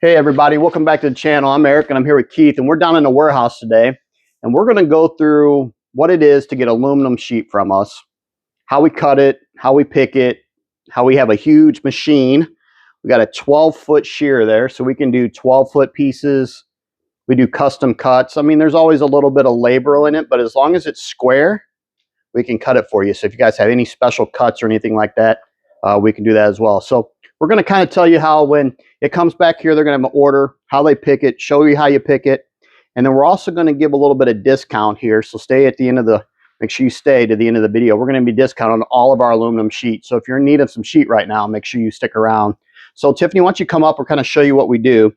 Hey everybody, welcome back to the channel. I'm Eric and I'm here with Keith, and we're down in the warehouse today, and we're going to go through what it is to get aluminum sheet from us, how we cut it, how we pick it, how we have a huge machine. We got a 12-foot shear there, so we can do 12-foot pieces. We do custom cuts. I mean, there's always a little bit of labor in it, but as long as it's square, we can cut it for you. So if you guys have any special cuts or anything like that, we can do that as well. So we're going to kind of tell you how when it comes back here, they're going to have an order, how they pick it, show you how you pick it. And then we're also going to give a little bit of discount here. So stay at the end of the, make sure you stay to the end of the video. We're going to be discounting all of our aluminum sheet. So if you're in need of some sheet right now, make sure you stick around. So Tiffany, why don't you come up, we'll kind of show you what we do.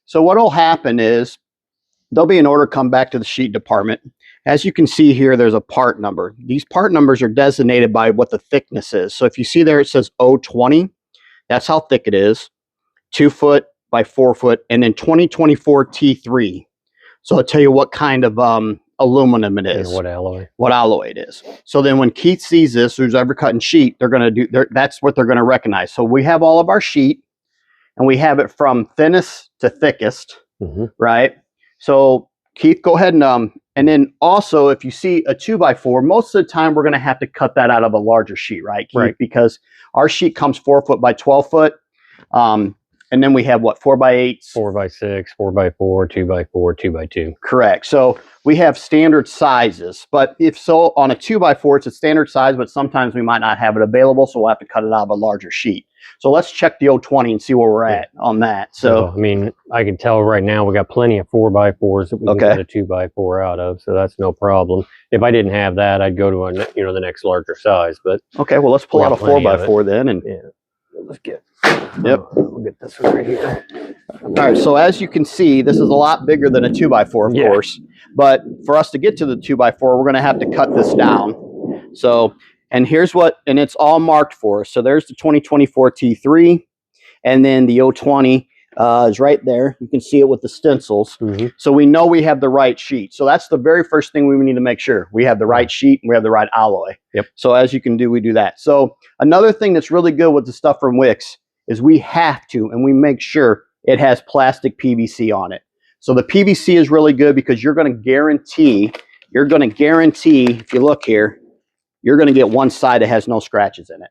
So what will happen is there'll be an order come back to the sheet department. As you can see here, there's a part number. These part numbers are designated by what the thickness is. So if you see there, it says 020. That's how thick it is, 2 foot by 4 foot, and then 2024 T3. So I'll tell you what kind of aluminum it is. And what alloy. What alloy it is. So then when Keith sees this, who's ever cutting sheet, they're going to do, that's what they're going to recognize. So we have all of our sheet, and we have it from thinnest to thickest, right? So Keith, go ahead and then also if you see a 2x4, most of the time we're going to have to cut that out of a larger sheet, right, Keith? Right. Because our sheet comes 4 foot by 12 foot. And then we have what, 4x8s? 4x6, 4x4, 2x4, 2x2. Correct. So we have standard sizes, but if so, on a 2x4, it's a standard size, but sometimes we might not have it available, so we'll have to cut it out of a larger sheet. So let's check the 020 and see where we're at on that. So I mean, I can tell right now we got plenty of 4x4s that we can get a 2x4 out of, so that's no problem. If I didn't have that, I'd go to a, the next larger size. But okay, well let's pull out a 4x4 then, and let's get. We'll get this one right here. All right, so as you can see, this is a lot bigger than a 2x4, of course. But for us to get to the 2x4, we're going to have to cut this down. So, and here's what, and it's all marked for us. So there's the 2024 T3, and then the 020 is right there. You can see it with the stencils. So we know we have the right sheet. So that's the very first thing we need to make sure. We have the right sheet and we have the right alloy. So as you can do, we do that. So another thing that's really good with the stuff from Wicks is we have to, and we make sure it has plastic PVC on it. So the PVC is really good because you're going to guarantee, if you look here, you're going to get one side that has no scratches in it.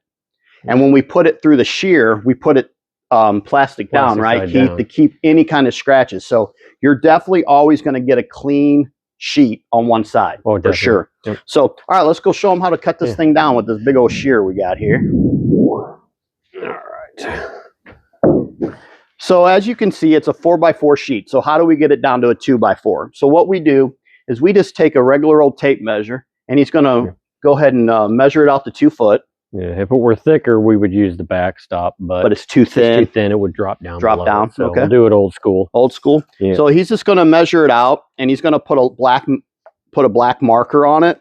And when we put it through the shear, we put it plastic down, right, Keith, to keep any kind of scratches. So you're definitely always going to get a clean sheet on one side, for sure. So, all right, let's go show them how to cut this thing down with this big old shear we got here. So as you can see, it's a 4x4 sheet. So how do we get it down to a 2x4? So what we do is we just take a regular old tape measure, and he's going to go ahead and measure it out to 2 foot. Yeah, if it were thicker, we would use the backstop, but it's too thin. It's too thin, it would drop down. So okay. We'll do it old school. Old school. Yeah. So he's just going to measure it out, and he's going to put a black marker on it.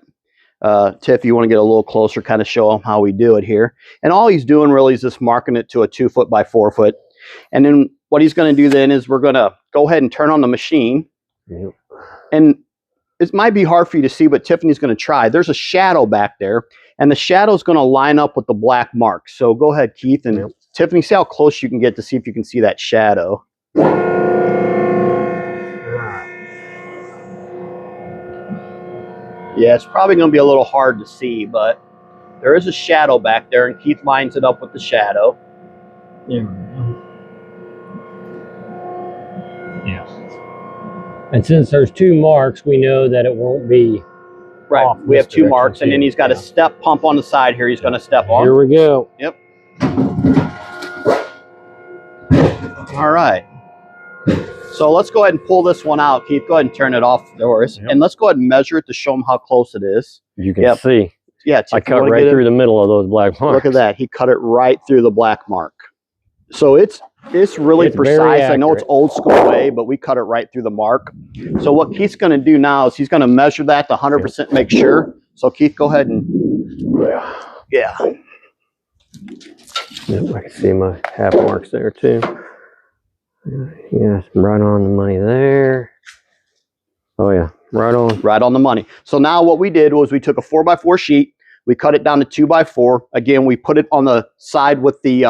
Tiff, you want to get a little closer, kind of show him how we do it here. And all he's doing really is just marking it to a 2 foot by 4 foot. And then what he's going to do then is we're going to go ahead and turn on the machine. And it might be hard for you to see, but Tiffany's going to try. There's a shadow back there, and the shadow is going to line up with the black mark. So go ahead, Keith, and Tiffany, see how close you can get to see if you can see that shadow. Yeah, it's probably going to be a little hard to see, but there is a shadow back there, and Keith lines it up with the shadow. And since there's 2 marks, we know that it won't be off. We have 2 marks, and then he's got a step pump on the side here. He's going to step on. Here we go. Yep. All right. So let's go ahead and pull this one out. Keith, go ahead and turn it off yours. And let's go ahead and measure it to show him how close it is. You can see. Yeah, I cut right through the middle of those black marks. Look at that. He cut it right through the black mark. So it's really precise. I know it's old school way, but we cut it right through the mark. So what Keith's going to do now is he's going to measure that to 100%, make sure. So Keith, go ahead and I can see my half marks there too. Yeah, right on the money there. Oh yeah, right on the money. So now what we did was we took a 4x4 sheet, we cut it down to 2x4. Again, we put it on the side with the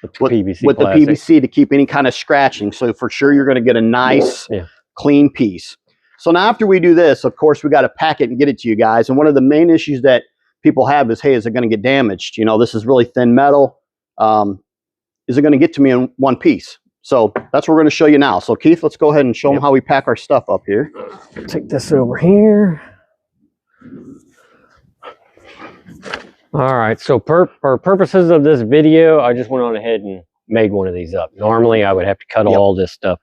PVC the PVC to keep any kind of scratching. So for sure you're going to get a nice, clean piece. So now after we do this, of course, we got to pack it and get it to you guys. And one of the main issues that people have is, hey, is it going to get damaged? You know, this is really thin metal. Is it going to get to me in one piece? So that's what we're going to show you now. So Keith, let's go ahead and show them how we pack our stuff up here. Take this over here. All right, so for purposes of this video, I just went on ahead and made one of these up. Normally I would have to cut all this stuff,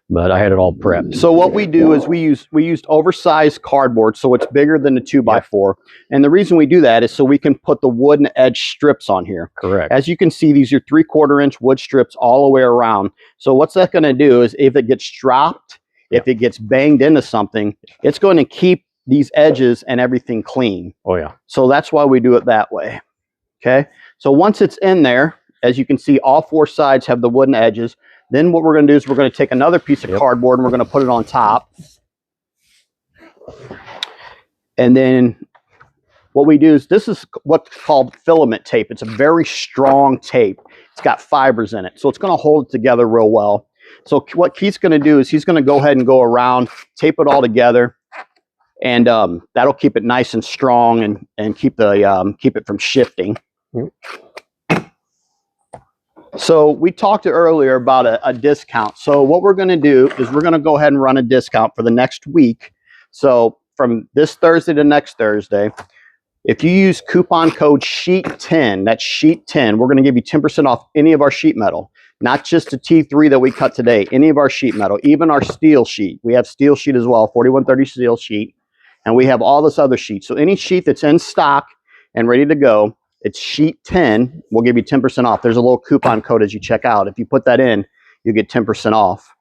but I had it all prepped. So what we do is we used oversized cardboard, so it's bigger than the 2x4. And the reason we do that is so we can put the wooden edge strips on here. Correct. As you can see, these are 3/4 inch wood strips all the way around. So what's that going to do is if it gets dropped, if it gets banged into something, it's going to keep these edges and everything clean. Oh yeah. So that's why we do it that way. Okay. So once it's in there, as you can see, all 4 sides have the wooden edges. Then what we're going to do is we're going to take another piece of cardboard and we're going to put it on top. And then what we do is, this is what's called filament tape. It's a very strong tape. It's got fibers in it. So it's going to hold it together real well. So what Keith's going to do is he's going to go ahead and go around, tape it all together. And that'll keep it nice and strong and keep it from shifting. So we talked earlier about a discount. So what we're going to do is we're going to go ahead and run a discount for the next week. So from this Thursday to next Thursday, if you use coupon code SHEET10, that's SHEET10, we're going to give you 10% off any of our sheet metal. Not just the T3 that we cut today, any of our sheet metal, even our steel sheet. We have steel sheet as well, 4130 steel sheet. And we have all this other sheet. So any sheet that's in stock and ready to go, it's SHEET10. We'll give you 10% off. There's a little coupon code as you check out. If you put that in, you get 10% off.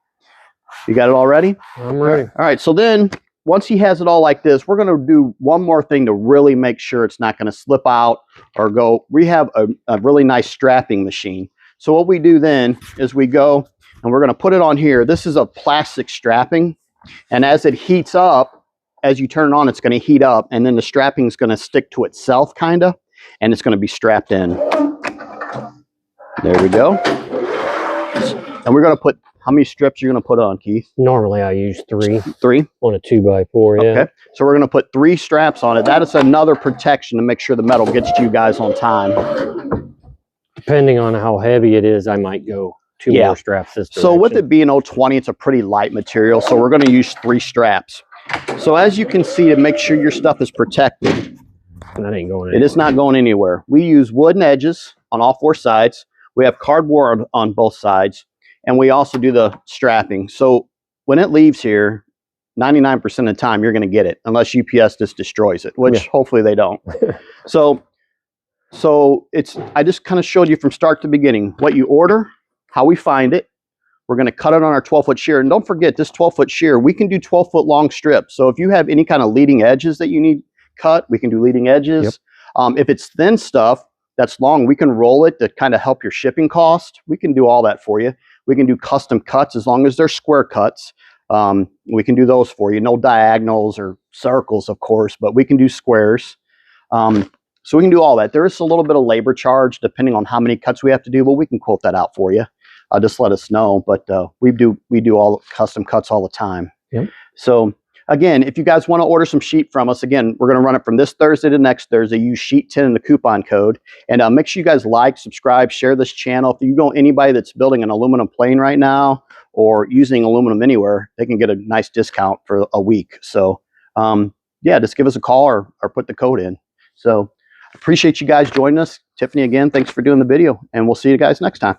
You got it all ready? I'm ready. All right. So then once he has it all like this, we're going to do one more thing to really make sure it's not going to slip out or go. We have a really nice strapping machine. So what we do then is we go and we're going to put it on here. This is a plastic strapping. And as it heats up, as you turn it on, it's going to heat up, and then the strapping is going to stick to itself, kind of, and it's going to be strapped in. There we go. And we're going to put, how many strips are you going to put on, Keith? Normally I use 3. 3? On a 2x4, yeah. Okay. So we're going to put 3 straps on it. That is another protection to make sure the metal gets to you guys on time. Depending on how heavy it is, I might go 2 more straps this direction. So with it being 020, it's a pretty light material, so we're going to use 3 straps. So as you can see, to make sure your stuff is protected, that ain't going anywhere. It is not going anywhere. We use wooden edges on all 4 sides. We have cardboard on both sides, and we also do the strapping. So when it leaves here, 99% of the time you're going to get it, unless UPS just destroys it, which hopefully they don't. So it's, I just kind of showed you from start to beginning what you order, how we find it. We're going to cut it on our 12-foot shear. And don't forget, this 12-foot shear, we can do 12-foot long strips. So if you have any kind of leading edges that you need cut, we can do leading edges. If it's thin stuff that's long, we can roll it to kind of help your shipping cost. We can do all that for you. We can do custom cuts as long as they're square cuts. We can do those for you. No diagonals or circles, of course, but we can do squares. So we can do all that. There is a little bit of labor charge depending on how many cuts we have to do, but we can quote that out for you. Just let us know. But we do all custom cuts all the time. So again, if you guys want to order some sheet from us, again, we're going to run it from this Thursday to next Thursday. Use SHEET10 in the coupon code. And make sure you guys like, subscribe, share this channel. If you know anybody that's building an aluminum plane right now or using aluminum anywhere, they can get a nice discount for a week. So yeah, just give us a call or put the code in. So appreciate you guys joining us. Tiffany, again, thanks for doing the video, and we'll see you guys next time.